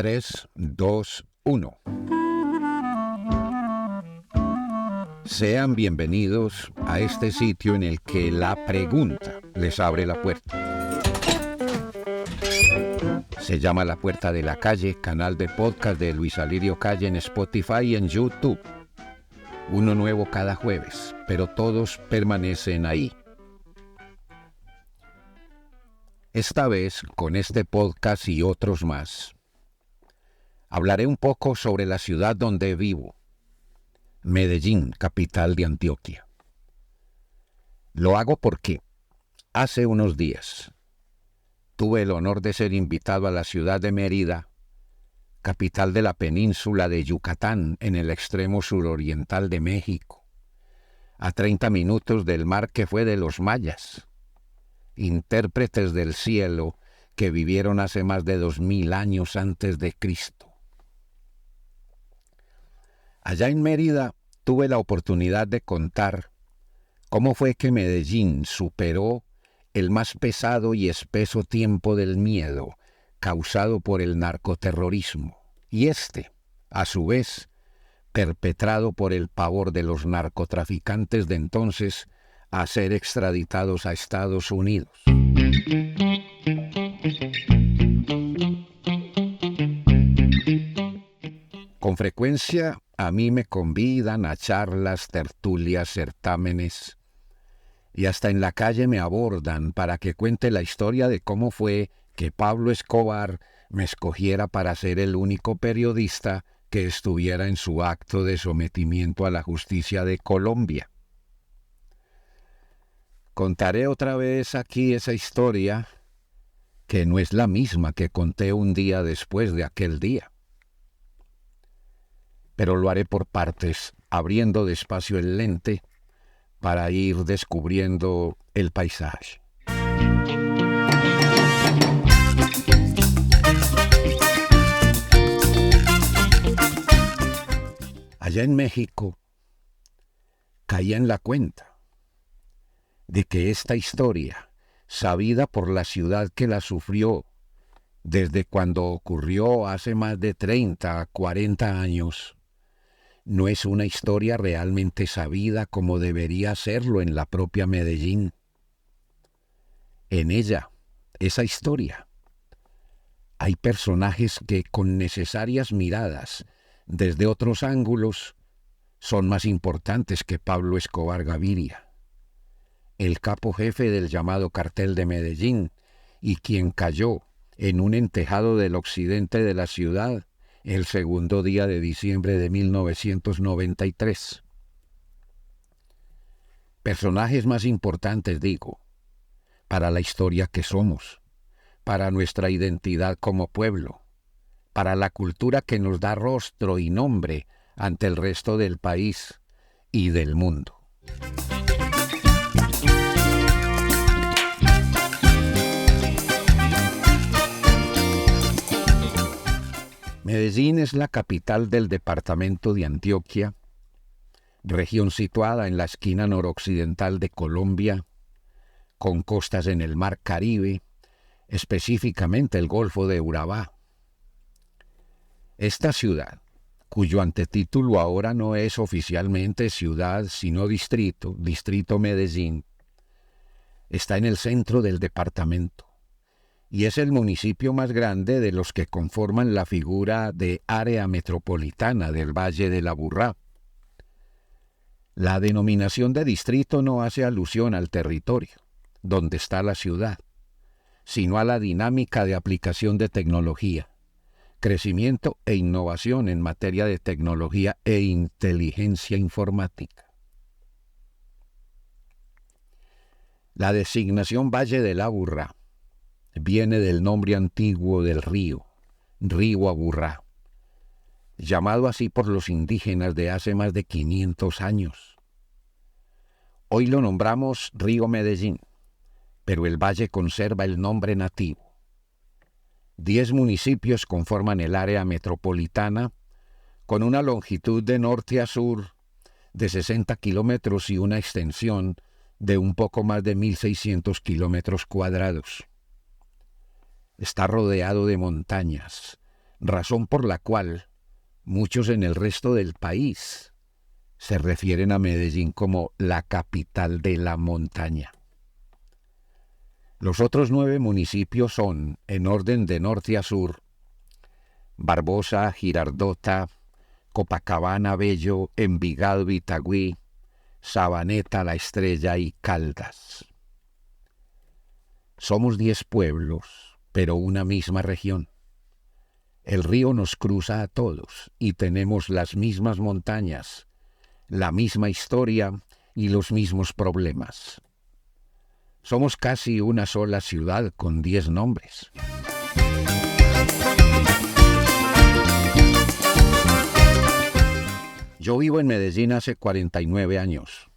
3, 2, 1. Sean bienvenidos a este sitio en el que la pregunta les abre la puerta. Se llama La Puerta de la Calle, canal de podcast de Luis Alirio Calle en Spotify y en YouTube. Uno nuevo cada jueves, pero todos permanecen ahí. Esta vez, con este podcast y otros más, hablaré un poco sobre la ciudad donde vivo, Medellín, capital de Antioquia. Lo hago porque hace unos días tuve el honor de ser invitado a la ciudad de Mérida, capital de la península de Yucatán, en el extremo suroriental de México, a 30 minutos del mar que fue de los mayas, intérpretes del cielo que vivieron hace más de 2000 años antes de Cristo. Allá en Mérida tuve la oportunidad de contar cómo fue que Medellín superó el más pesado y espeso tiempo del miedo causado por el narcoterrorismo, y a su vez, perpetrado por el pavor de los narcotraficantes de entonces a ser extraditados a Estados Unidos. Con frecuencia a mí me convidan a charlas, tertulias, certámenes, y hasta en la calle me abordan para que cuente la historia de cómo fue que Pablo Escobar me escogiera para ser el único periodista que estuviera en su acto de sometimiento a la justicia de Colombia. Contaré otra vez aquí esa historia, que no es la misma que conté un día después de aquel día. Pero lo haré por partes, abriendo despacio el lente para ir descubriendo el paisaje. Allá en México, caí en la cuenta de que esta historia, sabida por la ciudad que la sufrió desde cuando ocurrió hace más de 30 a 40 años, no es una historia realmente sabida como debería serlo en la propia Medellín. En ella, esa historia, hay personajes que con necesarias miradas desde otros ángulos son más importantes que Pablo Escobar Gaviria, el capo jefe del llamado Cartel de Medellín y quien cayó en un entejado del occidente de la ciudad el segundo día de diciembre de 1993. Personajes más importantes, digo, para la historia que somos, para nuestra identidad como pueblo, para la cultura que nos da rostro y nombre ante el resto del país y del mundo. Medellín es la capital del departamento de Antioquia, región situada en la esquina noroccidental de Colombia, con costas en el Mar Caribe, específicamente el Golfo de Urabá. Esta ciudad, cuyo antetítulo ahora no es oficialmente ciudad sino distrito Medellín, está en el centro del departamento y es el municipio más grande de los que conforman la figura de área metropolitana del Valle del Aburrá. La denominación de distrito no hace alusión al territorio, donde está la ciudad, sino a la dinámica de aplicación de tecnología, crecimiento e innovación en materia de tecnología e inteligencia informática. La designación Valle del Aburrá viene del nombre antiguo del río Aburrá, llamado así por los indígenas de hace más de 500 años. Hoy lo nombramos Río Medellín, pero el valle conserva el nombre nativo. 10 municipios conforman el área metropolitana, con una longitud de norte a sur de 60 kilómetros y una extensión de un poco más de 1.600 kilómetros cuadrados. Está rodeado de montañas, razón por la cual muchos en el resto del país se refieren a Medellín como la capital de la montaña. Los otros 9 municipios son, en orden de norte a sur, Barbosa, Girardota, Copacabana, Bello, Envigado, Itagüí, Sabaneta, La Estrella y Caldas. Somos 10 pueblos, pero una misma región. El río nos cruza a todos y tenemos las mismas montañas, la misma historia y los mismos problemas. Somos casi una sola ciudad con 10 nombres. Yo vivo en Medellín hace 49 años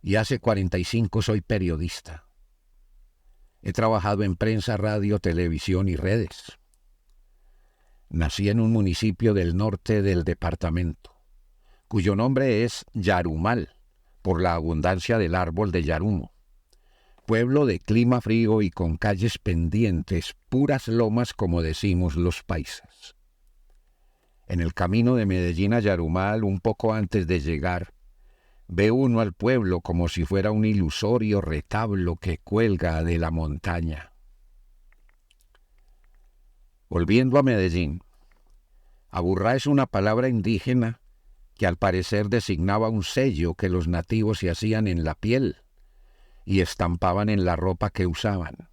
y hace 45 soy periodista. He trabajado en prensa, radio, televisión y redes. Nací en un municipio del norte del departamento, cuyo nombre es Yarumal, por la abundancia del árbol de yarumo. Pueblo de clima frío y con calles pendientes, puras lomas como decimos los paisas. En el camino de Medellín a Yarumal, un poco antes de llegar, ve uno al pueblo como si fuera un ilusorio retablo que cuelga de la montaña. Volviendo a Medellín, Aburrá es una palabra indígena que al parecer designaba un sello que los nativos se hacían en la piel y estampaban en la ropa que usaban.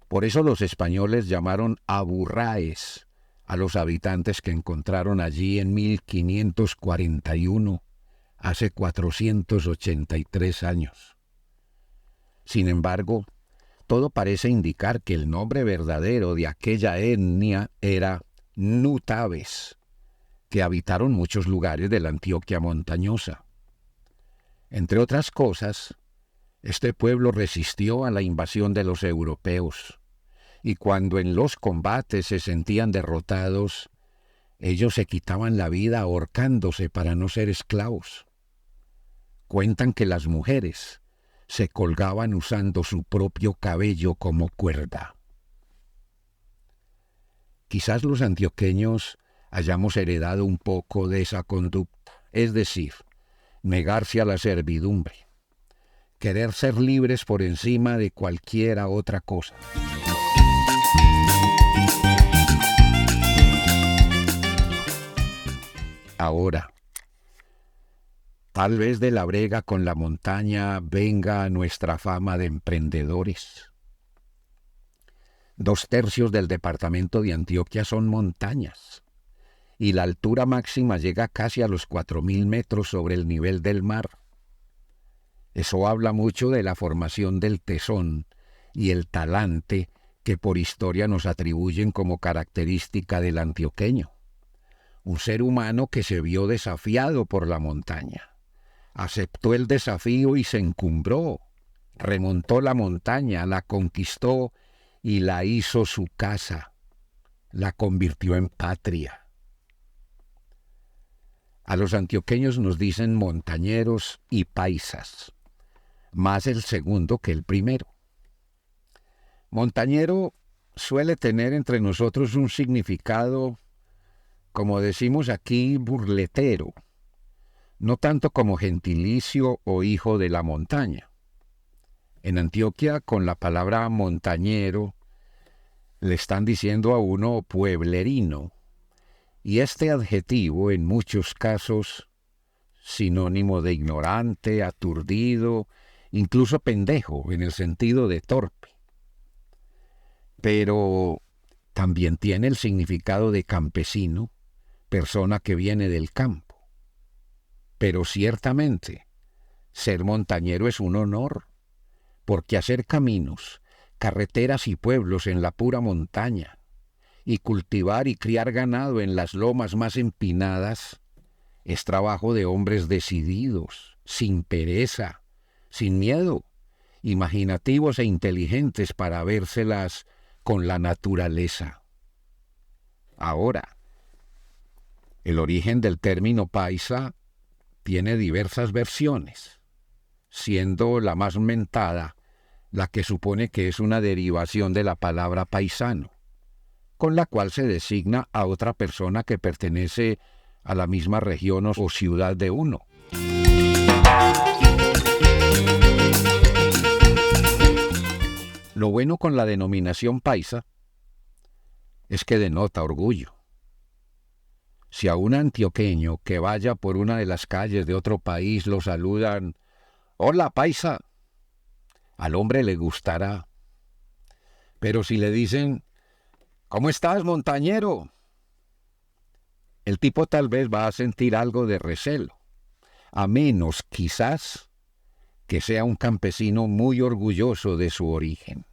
Por eso los españoles llamaron aburráes a los habitantes que encontraron allí en 1541, hace 483 años. Sin embargo, todo parece indicar que el nombre verdadero de aquella etnia era Nutabes, que habitaron muchos lugares de la Antioquia montañosa. Entre otras cosas, este pueblo resistió a la invasión de los europeos, y cuando en los combates se sentían derrotados, ellos se quitaban la vida ahorcándose para no ser esclavos. Cuentan que las mujeres se colgaban usando su propio cabello como cuerda. Quizás los antioqueños hayamos heredado un poco de esa conducta, es decir, negarse a la servidumbre, querer ser libres por encima de cualquiera otra cosa. Ahora, tal vez de la brega con la montaña venga nuestra fama de emprendedores. 2/3 del departamento de Antioquia son montañas, y la altura máxima llega casi a los 4.000 metros sobre el nivel del mar. Eso habla mucho de la formación del tesón y el talante que por historia nos atribuyen como característica del antioqueño. Un ser humano que se vio desafiado por la montaña. Aceptó el desafío y se encumbró. Remontó la montaña, la conquistó y la hizo su casa. La convirtió en patria. A los antioqueños nos dicen montañeros y paisas, más el segundo que el primero. Montañero suele tener entre nosotros un significado, como decimos aquí, burletero, no tanto como gentilicio o hijo de la montaña. En Antioquia, con la palabra montañero, le están diciendo a uno pueblerino, y este adjetivo, en muchos casos, sinónimo de ignorante, aturdido, incluso pendejo, en el sentido de torpe. Pero también tiene el significado de campesino, persona que viene del campo. Pero ciertamente, ser montañero es un honor, porque hacer caminos, carreteras y pueblos en la pura montaña, y cultivar y criar ganado en las lomas más empinadas, es trabajo de hombres decididos, sin pereza, sin miedo, imaginativos e inteligentes para vérselas con la naturaleza. Ahora, el origen del término paisa tiene diversas versiones, siendo la más mentada la que supone que es una derivación de la palabra paisano, con la cual se designa a otra persona que pertenece a la misma región o ciudad de uno. Lo bueno con la denominación paisa es que denota orgullo. Si a un antioqueño que vaya por una de las calles de otro país lo saludan, «Hola, paisa», al hombre le gustará. Pero si le dicen, «¿Cómo estás, montañero?», el tipo tal vez va a sentir algo de recelo, a menos quizás que sea un campesino muy orgulloso de su origen.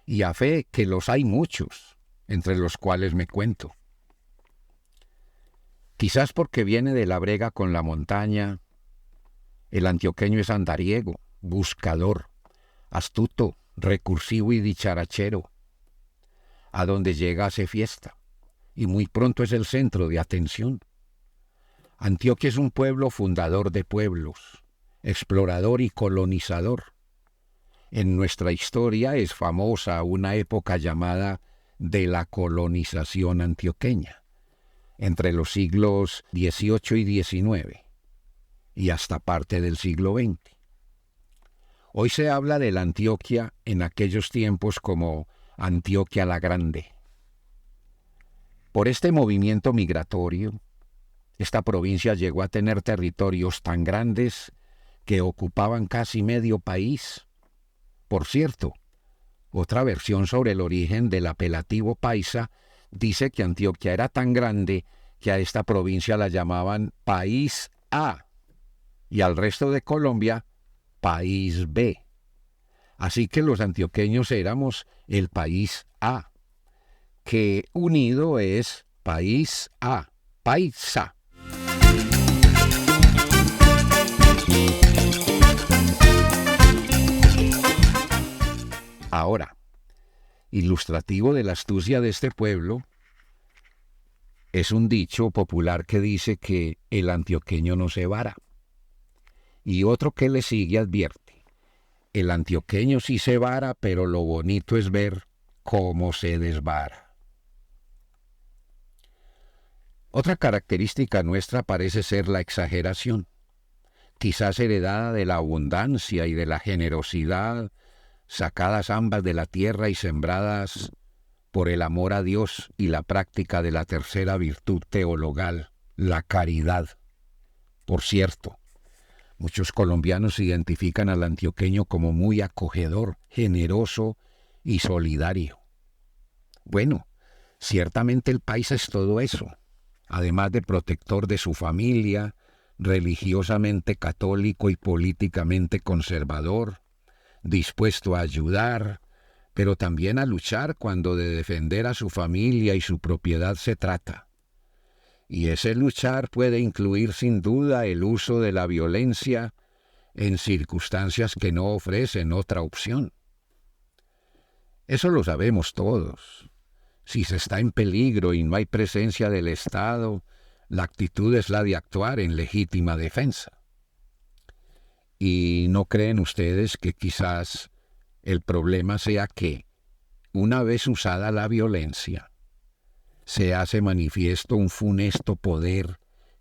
Y a fe que los hay muchos, entre los cuales me cuento. Quizás porque viene de la brega con la montaña, el antioqueño es andariego, buscador, astuto, recursivo y dicharachero. A donde llega hace fiesta, y muy pronto es el centro de atención. Antioquia es un pueblo fundador de pueblos, explorador y colonizador. En nuestra historia es famosa una época llamada de la colonización antioqueña, entre los siglos XVIII y XIX, y hasta parte del siglo XX. Hoy se habla de la Antioquia en aquellos tiempos como Antioquia la Grande. Por este movimiento migratorio, esta provincia llegó a tener territorios tan grandes que ocupaban casi medio país. Por cierto, otra versión sobre el origen del apelativo paisa dice que Antioquia era tan grande que a esta provincia la llamaban País A y al resto de Colombia País B. Así que los antioqueños éramos el País A, que unido es País A, Paisa. Ahora, ilustrativo de la astucia de este pueblo, es un dicho popular que dice que el antioqueño no se vara. Y otro que le sigue advierte, el antioqueño sí se vara, pero lo bonito es ver cómo se desvara. Otra característica nuestra parece ser la exageración, quizás heredada de la abundancia y de la generosidad, sacadas ambas de la tierra y sembradas por el amor a Dios y la práctica de la tercera virtud teologal, la caridad. Por cierto, muchos colombianos identifican al antioqueño como muy acogedor, generoso y solidario. Bueno, ciertamente el paisa es todo eso, además de protector de su familia, religiosamente católico y políticamente conservador, dispuesto a ayudar, pero también a luchar cuando de defender a su familia y su propiedad se trata. Y ese luchar puede incluir sin duda el uso de la violencia en circunstancias que no ofrecen otra opción. Eso lo sabemos todos. Si se está en peligro y no hay presencia del Estado, la actitud es la de actuar en legítima defensa. ¿Y no creen ustedes que quizás el problema sea que, una vez usada la violencia, se hace manifiesto un funesto poder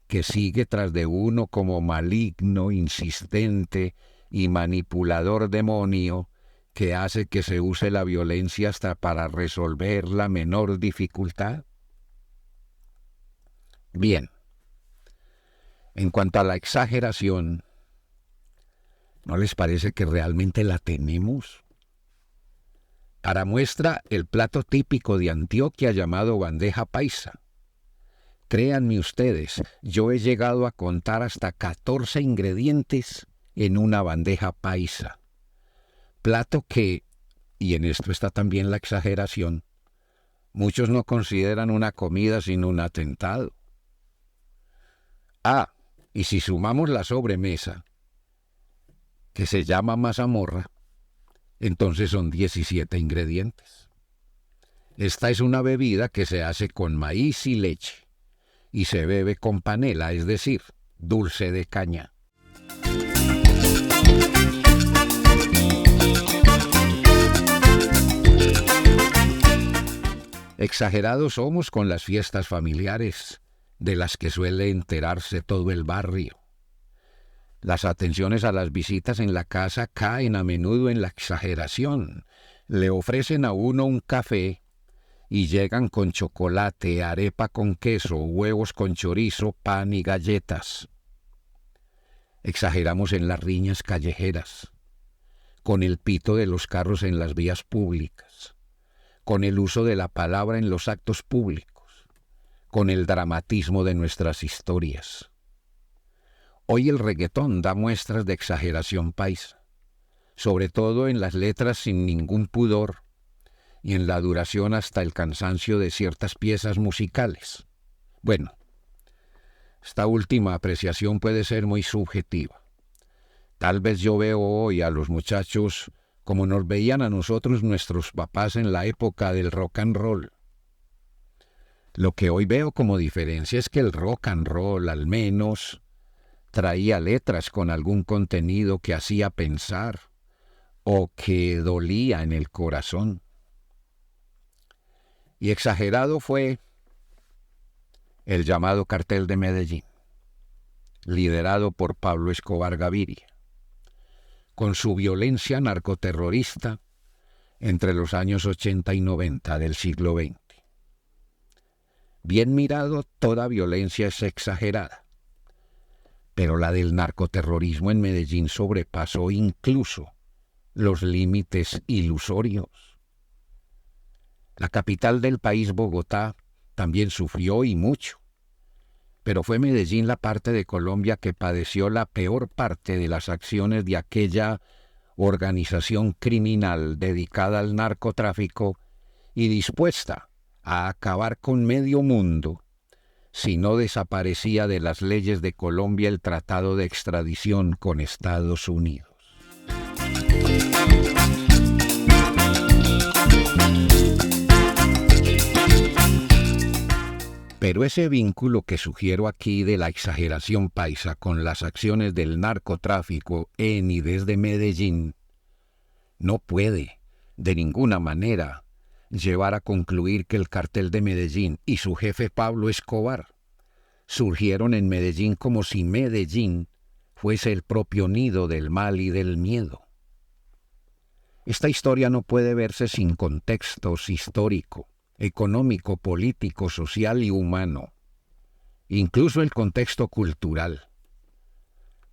que sigue tras de uno como maligno, insistente y manipulador demonio que hace que se use la violencia hasta para resolver la menor dificultad? Bien, en cuanto a la exageración, ¿no les parece que realmente la tenemos? Para muestra, el plato típico de Antioquia llamado bandeja paisa. Créanme ustedes, yo he llegado a contar hasta 14 ingredientes en una bandeja paisa. Plato que, y en esto está también la exageración, muchos no consideran una comida sino un atentado. Ah, y si sumamos la sobremesa, que se llama mazamorra, entonces son 17 ingredientes. Esta es una bebida que se hace con maíz y leche, y se bebe con panela, es decir, dulce de caña. Exagerados somos con las fiestas familiares, de las que suele enterarse todo el barrio. Las atenciones a las visitas en la casa caen a menudo en la exageración. Le ofrecen a uno un café y llegan con chocolate, arepa con queso, huevos con chorizo, pan y galletas. Exageramos en las riñas callejeras, con el pito de los carros en las vías públicas, con el uso de la palabra en los actos públicos, con el dramatismo de nuestras historias. Hoy el reggaetón da muestras de exageración paisa, sobre todo en las letras sin ningún pudor y en la duración hasta el cansancio de ciertas piezas musicales. Bueno, esta última apreciación puede ser muy subjetiva. Tal vez yo veo hoy a los muchachos como nos veían a nosotros nuestros papás en la época del rock and roll. Lo que hoy veo como diferencia es que el rock and roll al menos traía letras con algún contenido que hacía pensar o que dolía en el corazón. Y exagerado fue el llamado Cartel de Medellín, liderado por Pablo Escobar Gaviria, con su violencia narcoterrorista entre los años 80 y 90 del siglo XX. Bien mirado, toda violencia es exagerada, pero la del narcoterrorismo en Medellín sobrepasó incluso los límites ilusorios. La capital del país, Bogotá, también sufrió y mucho, pero fue Medellín la parte de Colombia que padeció la peor parte de las acciones de aquella organización criminal dedicada al narcotráfico y dispuesta a acabar con medio mundo si no desaparecía de las leyes de Colombia el tratado de extradición con Estados Unidos. Pero ese vínculo que sugiero aquí de la exageración paisa con las acciones del narcotráfico en y desde Medellín no puede, de ninguna manera, llevar a concluir que el Cartel de Medellín y su jefe Pablo Escobar surgieron en Medellín como si Medellín fuese el propio nido del mal y del miedo. Esta historia no puede verse sin contextos histórico, económico, político, social y humano, incluso el contexto cultural.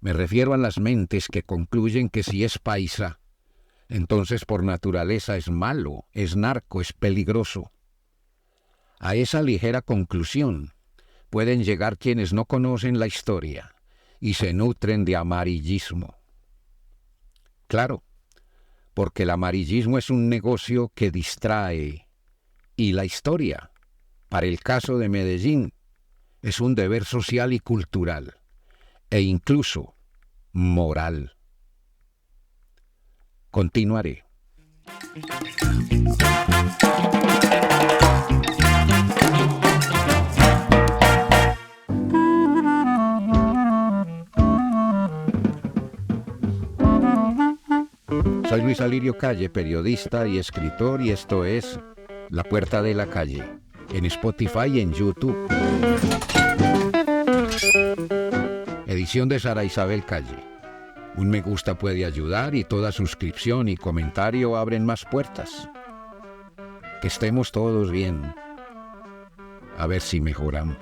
Me refiero a las mentes que concluyen que si es paisa, entonces por naturaleza es malo, es narco, es peligroso. A esa ligera conclusión pueden llegar quienes no conocen la historia y se nutren de amarillismo. Claro, porque el amarillismo es un negocio que distrae, y la historia, para el caso de Medellín, es un deber social y cultural, e incluso moral. Continuaré. Soy Luis Alirio Calle, periodista y escritor, y esto es La Puerta de la Calle, en Spotify y en YouTube. Edición de Sara Isabel Calle. Un me gusta puede ayudar y toda suscripción y comentario abren más puertas. Que estemos todos bien. A ver si mejoramos.